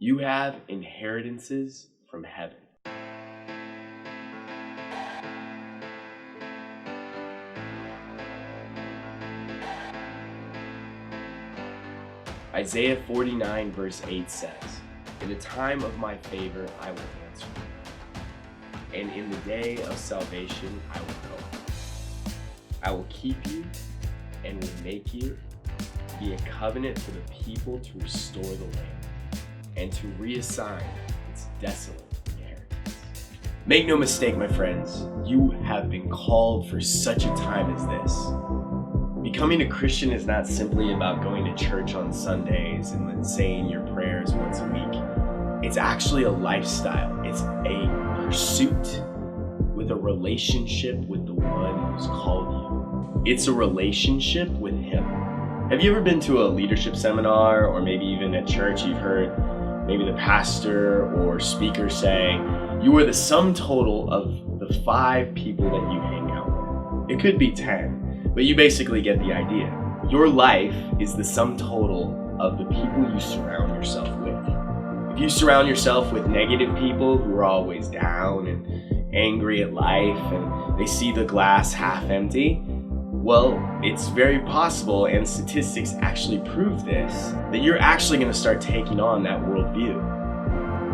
You have inheritances from heaven. Isaiah 49 verse 8 says, "In the time of my favor I will answer you, and in the day of salvation I will help you. I will keep you and will make you be a covenant for the people to restore the land and to reassign its desolate inheritance." Make no mistake, my friends, you have been called for such a time as this. Becoming a Christian is not simply about going to church on Sundays and then saying your prayers once a week. It's actually a lifestyle. It's a pursuit with a relationship with the one who's called you. It's a relationship with Him. Have you ever been to a leadership seminar, or maybe even at church you've heard maybe the pastor or speaker say, you are the sum total of the 5 people that you hang out with? It could be 10, but you basically get the idea. Your life is the sum total of the people you surround yourself with. If you surround yourself with negative people who are always down and angry at life and they see the glass half empty, well, it's very possible, and statistics actually prove this, that you're actually going to start taking on that worldview.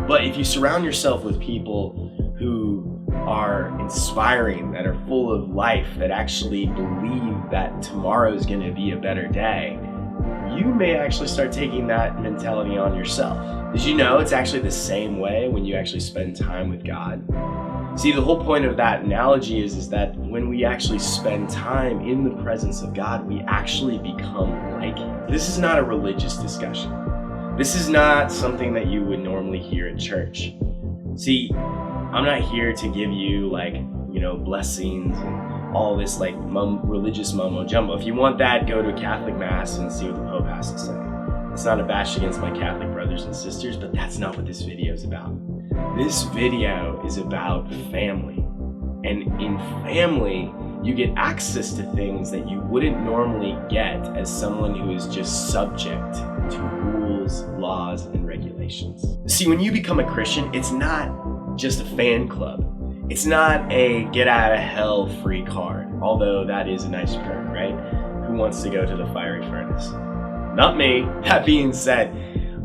But if you surround yourself with people who are inspiring, that are full of life, that actually believe that tomorrow is going to be a better day, you may actually start taking that mentality on yourself. Did you know it's actually the same way when you actually spend time with God? See, the whole point of that analogy is that when we actually spend time in the presence of God, we actually become like Him. This is not a religious discussion. This is not something that you would normally hear at church. See, I'm not here to give you blessings and all this religious mumbo jumbo. If you want that, go to a Catholic Mass and see what the Pope has to say. It's not a bash against my Catholic brothers and sisters, but that's not what this video is about. This video is about family. And in family, you get access to things that you wouldn't normally get as someone who is just subject to rules, laws, and regulations. See, when you become a Christian, it's not just a fan club. It's not a get out of hell free card, although that is a nice perk, right? Who wants to go to the fiery furnace? Not me. That being said,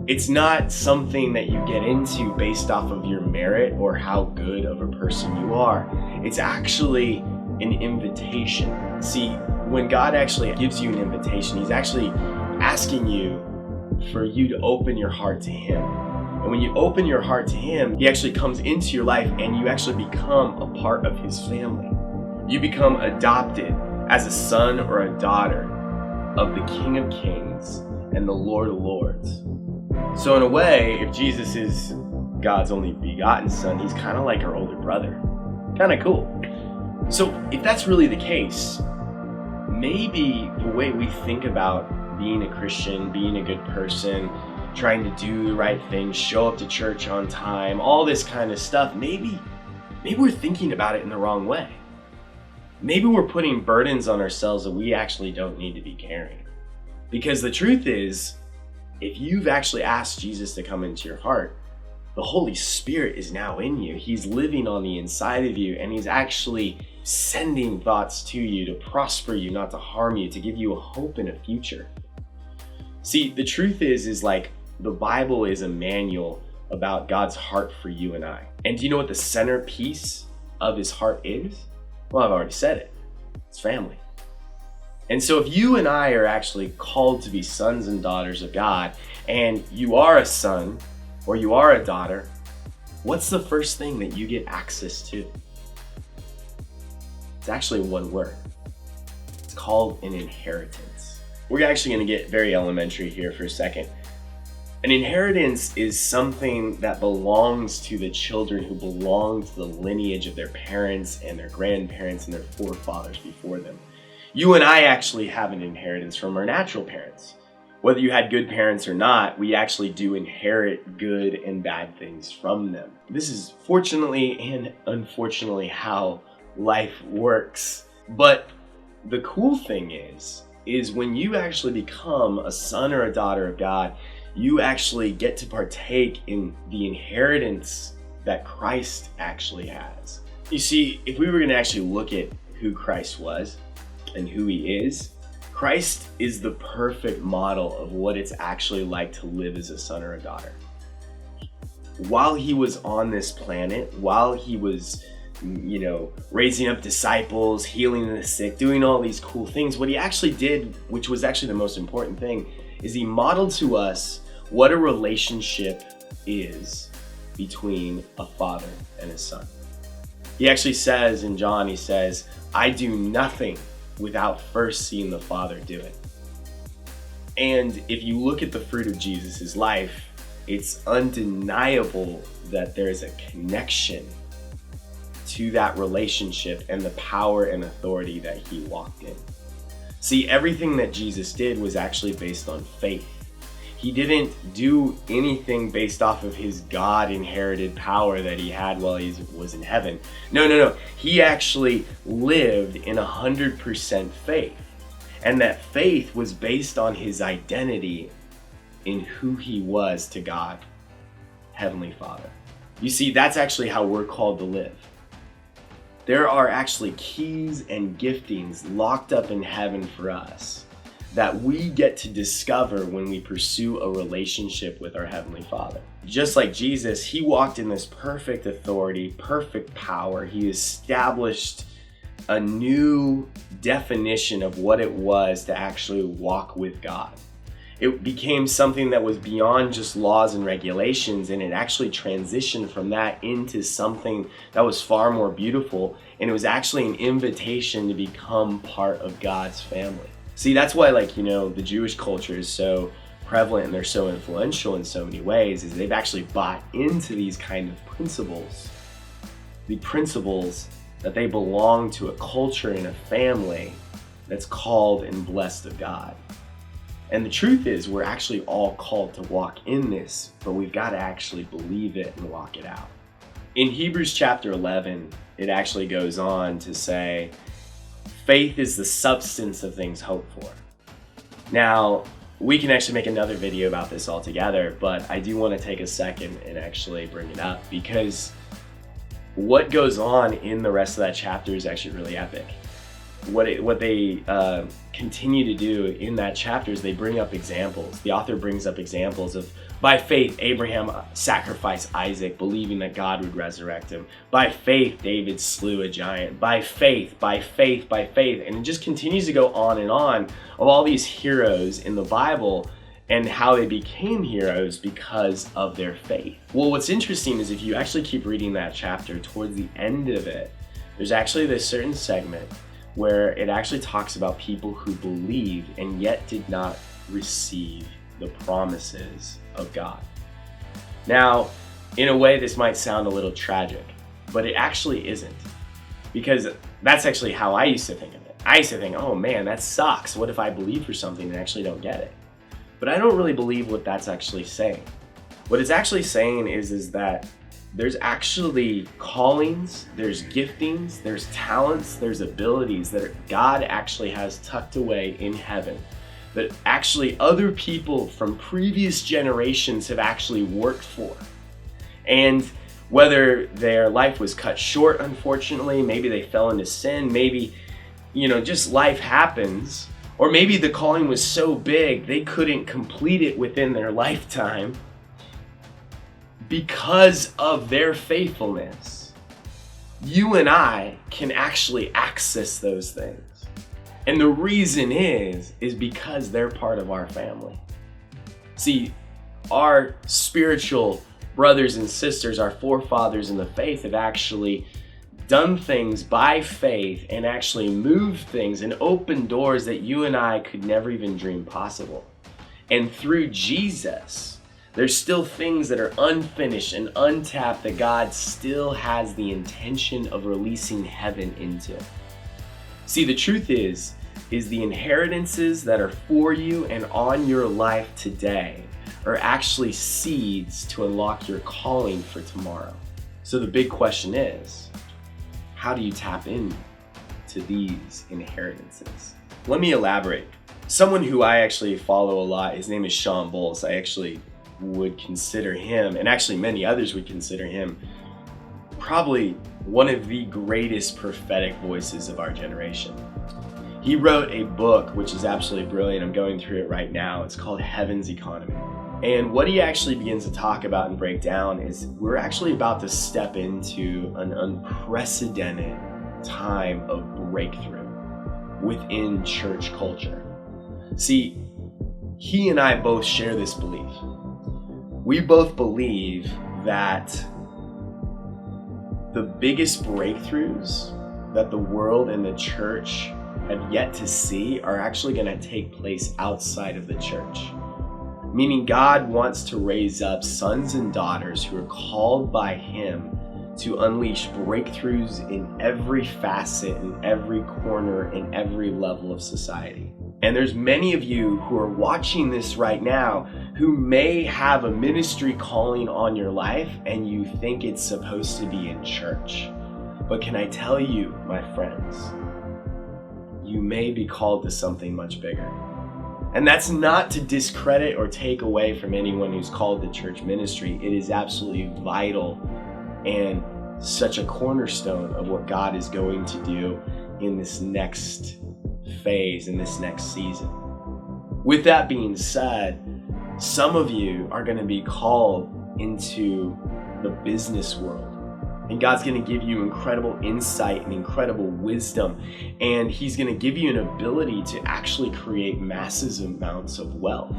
it's not something that you get into based off of your merit or how good of a person you are. It's actually an invitation. See, when God actually gives you an invitation, He's actually asking you for you to open your heart to Him. And when you open your heart to Him, He actually comes into your life and you actually become a part of His family. You become adopted as a son or a daughter of the King of Kings and the Lord of Lords. So in a way, if Jesus is God's only begotten Son, He's kind of like our older brother. Kind of cool. So if that's really the case, maybe the way we think about being a Christian, being a good person, trying to do the right thing, show up to church on time, all this kind of stuff, maybe we're thinking about it in the wrong way. Maybe we're putting burdens on ourselves that we actually don't need to be carrying. Because the truth is, if you've actually asked Jesus to come into your heart, the Holy Spirit is now in you. He's living on the inside of you, and He's actually sending thoughts to you to prosper you, not to harm you, to give you a hope and a future. See, the truth is the Bible is a manual about God's heart for you and I. And do you know what the centerpiece of His heart is? Well, I've already said it. It's family. And so if you and I are actually called to be sons and daughters of God, and you are a son or you are a daughter, what's the first thing that you get access to? It's actually one word. It's called an inheritance. We're actually going to get very elementary here for a second. An inheritance is something that belongs to the children who belong to the lineage of their parents and their grandparents and their forefathers before them. You and I actually have an inheritance from our natural parents. Whether you had good parents or not, we actually do inherit good and bad things from them. This is fortunately and unfortunately how life works. But the cool thing is when you actually become a son or a daughter of God, You actually get to partake in the inheritance that Christ actually has. You see, if we were going to actually look at who Christ was and who he is, Christ is the perfect model of what it's actually like to live as a son or a daughter. While he was on this planet, while he was, raising up disciples, healing the sick, doing all these cool things, what he actually did, which was actually the most important thing, is he modeled to us what a relationship is between a father and his son. He actually says in John, he says, I do nothing without first seeing the Father do it. And if you look at the fruit of Jesus' life, it's undeniable that there's a connection to that relationship and the power and authority that he walked in. See, everything that Jesus did was actually based on faith. He didn't do anything based off of his God-inherited power that he had while he was in heaven. No. He actually lived in 100% faith. And that faith was based on his identity in who he was to God, Heavenly Father. You see, that's actually how we're called to live. There are actually keys and giftings locked up in heaven for us that we get to discover when we pursue a relationship with our Heavenly Father. Just like Jesus, he walked in this perfect authority, perfect power. He established a new definition of what it was to actually walk with God. It became something that was beyond just laws and regulations, and it actually transitioned from that into something that was far more beautiful, and it was actually an invitation to become part of God's family. See, that's why, the Jewish culture is so prevalent and they're so influential in so many ways, is they've actually bought into these kind of principles. The principles that they belong to a culture and a family that's called and blessed of God. And the truth is, we're actually all called to walk in this, but we've got to actually believe it and walk it out. In Hebrews chapter 11, it actually goes on to say, faith is the substance of things hoped for. Now, we can actually make another video about this altogether, but I do want to take a second and actually bring it up, because what goes on in the rest of that chapter is actually really epic. What they continue to do in that chapter is they bring up examples. The author brings up examples of, by faith, Abraham sacrificed Isaac, believing that God would resurrect him. By faith, David slew a giant. By faith, by faith, by faith. And it just continues to go on and on of all these heroes in the Bible and how they became heroes because of their faith. Well, what's interesting is if you actually keep reading that chapter, towards the end of it, there's actually this certain segment where it actually talks about people who believed and yet did not receive the promises of God. Now, in a way, this might sound a little tragic, but it actually isn't, because that's actually how I used to think of it. I used to think, oh man, that sucks. What if I believe for something and actually don't get it? But I don't really believe what that's actually saying. What it's actually saying is that there's actually callings, there's giftings, there's talents, there's abilities that God actually has tucked away in heaven that actually other people from previous generations have actually worked for. And whether their life was cut short, unfortunately, maybe they fell into sin, maybe, just life happens, or maybe the calling was so big they couldn't complete it within their lifetime. Because of their faithfulness, you and I can actually access those things. And the reason is because they're part of our family. See, our spiritual brothers and sisters, our forefathers in the faith, have actually done things by faith and actually moved things and opened doors that you and I could never even dream possible. And through Jesus, there's still things that are unfinished and untapped that God still has the intention of releasing heaven into. See, the truth is the inheritances that are for you and on your life today are actually seeds to unlock your calling for tomorrow. So the big question is, how do you tap into these inheritances? Let me elaborate. Someone who I actually follow a lot, his name is Sean Bowles. I actually would consider him, and actually many others would consider him, probably one of the greatest prophetic voices of our generation. He wrote a book which is absolutely brilliant. I'm going through it right now. It's called Heaven's Economy. And what he actually begins to talk about and break down is we're actually about to step into an unprecedented time of breakthrough within church culture. See, he and I both share this belief. We both believe that the biggest breakthroughs that the world and the church have yet to see are actually going to take place outside of the church. Meaning God wants to raise up sons and daughters who are called by him to unleash breakthroughs in every facet, in every corner, in every level of society. And there's many of you who are watching this right now who may have a ministry calling on your life and you think it's supposed to be in church. But can I tell you, my friends, you may be called to something much bigger. And that's not to discredit or take away from anyone who's called to church ministry. It is absolutely vital and such a cornerstone of what God is going to do in this next phase, in this next season. With that being said, some of you are going to be called into the business world. And God's going to give you incredible insight and incredible wisdom. And he's going to give you an ability to actually create massive amounts of wealth.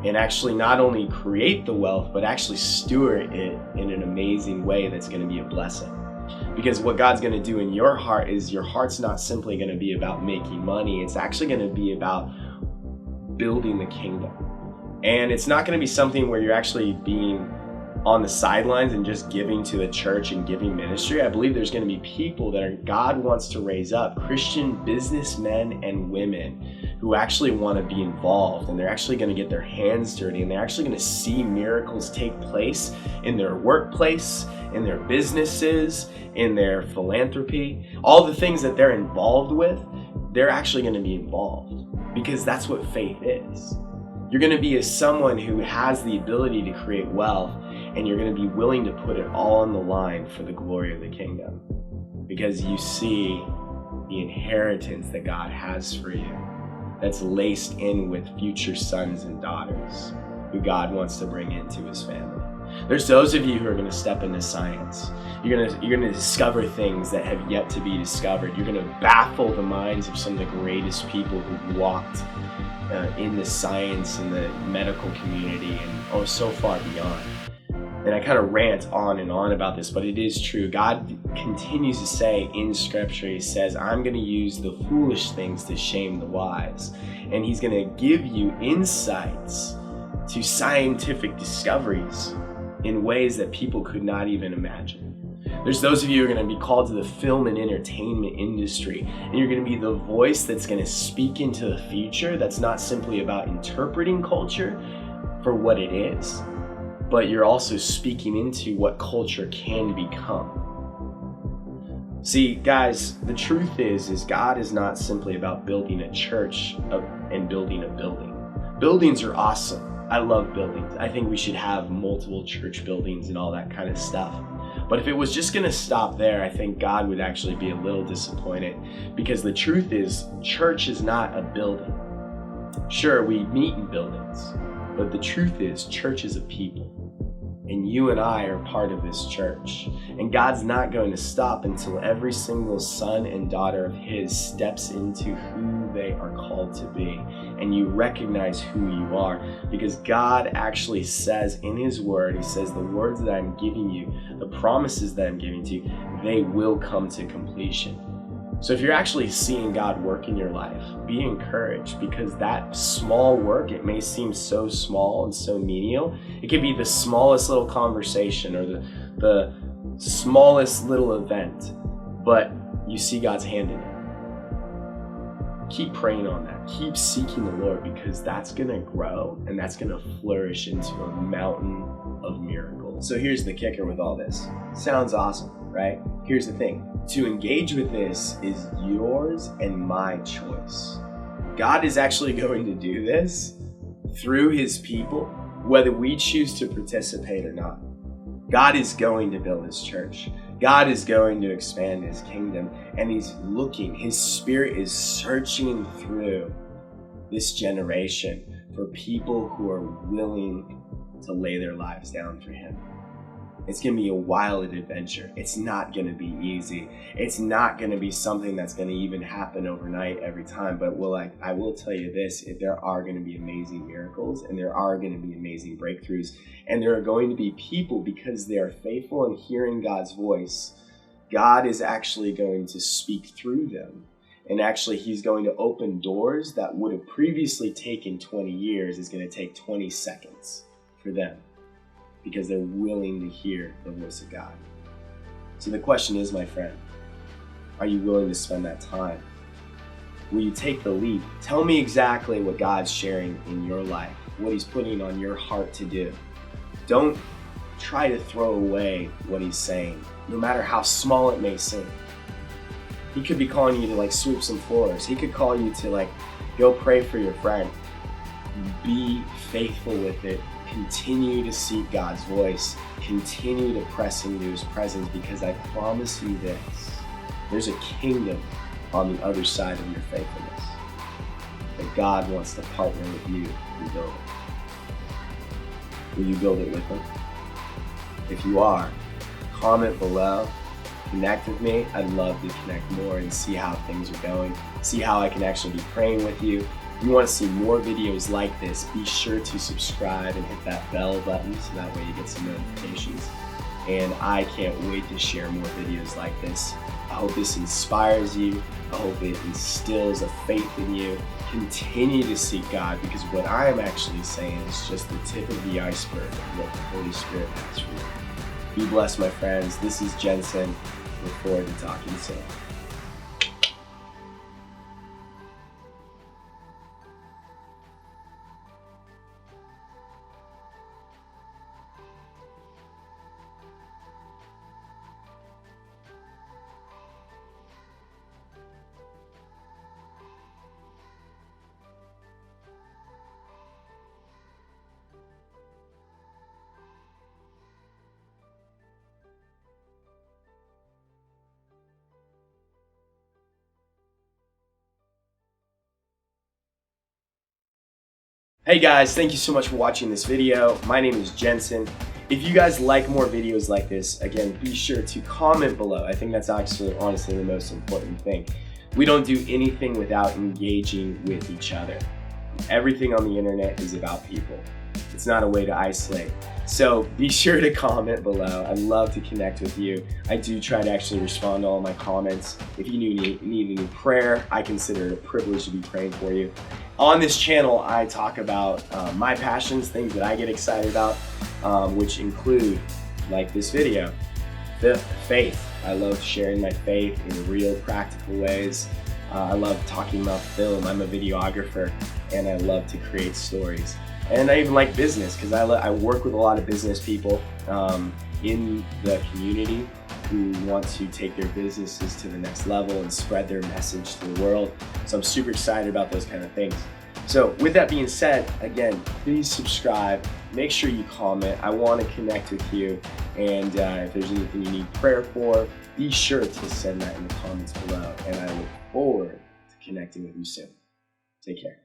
And actually not only create the wealth, but actually steward it in an amazing way that's going to be a blessing. Because what God's going to do in your heart is your heart's not simply going to be about making money. It's actually going to be about building the kingdom. And it's not going to be something where you're actually being on the sidelines and just giving to the church and giving ministry. I believe there's going to be people that God wants to raise up, Christian businessmen and women who actually want to be involved, and they're actually going to get their hands dirty, and they're actually going to see miracles take place in their workplace, in their businesses, in their philanthropy. All the things that they're involved with, they're actually going to be involved, because that's what faith is. You're going to be someone who has the ability to create wealth, and you're going to be willing to put it all on the line for the glory of the kingdom, because you see the inheritance that God has for you that's laced in with future sons and daughters who God wants to bring into his family. There's those of you who are going to step into science. You're going to discover things that have yet to be discovered. You're going to baffle the minds of some of the greatest people who've walked in the science and the medical community and so far beyond. And I kind of rant on and on about this, but it is true. God continues to say in scripture, he says, I'm going to use the foolish things to shame the wise. And he's going to give you insights to scientific discoveries in ways that people could not even imagine. There's those of you who are going to be called to the film and entertainment industry, and you're going to be the voice that's going to speak into the future. That's not simply about interpreting culture for what it is, but you're also speaking into what culture can become. See, guys, the truth is God is not simply about building a church and building a building. Buildings are awesome. I love buildings. I think we should have multiple church buildings and all that kind of stuff. But if it was just going to stop there, I think God would actually be a little disappointed, because the truth is, church is not a building. Sure, we meet in buildings, but the truth is, church is a people. And you and I are part of this church. And God's not going to stop until every single son and daughter of his steps into who they are called to be. And you recognize who you are. Because God actually says in his word, he says, the words that I'm giving you, the promises that I'm giving to you, they will come to completion. So if you're actually seeing God work in your life, be encouraged, because that small work, it may seem so small and so menial. It could be the smallest little conversation or the smallest little event, but you see God's hand in it. Keep praying on that. Keep seeking the Lord, because that's going to grow and that's going to flourish into a mountain of miracles. So here's the kicker with all this. Sounds awesome, right? Here's the thing. To engage with this is yours and my choice. God is actually going to do this through his people, whether we choose to participate or not. God is going to build his church. God is going to expand his kingdom, and he's looking, his spirit is searching through this generation for people who are willing to lay their lives down for him. It's going to be a wild adventure. It's not going to be easy. It's not going to be something that's going to even happen overnight every time. But I will tell you this, if there are going to be amazing miracles, and there are going to be amazing breakthroughs, and there are going to be people, because they are faithful in hearing God's voice, God is actually going to speak through them. And actually, he's going to open doors that would have previously taken 20 years is going to take 20 seconds for them, because they're willing to hear the voice of God. So the question is, my friend, are you willing to spend that time? Will you take the leap? Tell me exactly what God's sharing in your life, what he's putting on your heart to do. Don't try to throw away what he's saying, no matter how small it may seem. He could be calling you to sweep some floors. He could call you to go pray for your friend. Be faithful with it. Continue to seek God's voice. Continue to press into his presence, because I promise you this, there's a kingdom on the other side of your faithfulness that God wants to partner with you to build it. Will you build it with him? If you are, comment below, connect with me. I'd love to connect more and see how things are going, see how I can actually be praying with you. If you want to see more videos like this, be sure to subscribe and hit that bell button so that way you get some notifications. And I can't wait to share more videos like this. I hope this inspires you. I hope it instills a faith in you. Continue to seek God, because what I am actually saying is just the tip of the iceberg of what the Holy Spirit has for you. Be blessed, my friends. This is Jensen. Look forward to talking soon. Hey guys, thank you so much for watching this video. My name is Jensen. If you guys like more videos like this, again, be sure to comment below. I think that's actually honestly the most important thing. We don't do anything without engaging with each other. Everything on the internet is about people. It's not a way to isolate. So be sure to comment below. I'd love to connect with you. I do try to actually respond to all my comments. If you need any prayer, I consider it a privilege to be praying for you. On this channel, I talk about my passions, things that I get excited about, which include, like this video, faith. I love sharing my faith in real, practical ways. I love talking about film. I'm a videographer, and I love to create stories. And I even like business, because I work with a lot of business people in the community who want to take their businesses to the next level and spread their message to the world. So I'm super excited about those kind of things. So with that being said, again, please subscribe, make sure you comment. I want to connect with you, and if there's anything you need prayer for, be sure to send that in the comments below, and I look forward to connecting with you soon. Take care.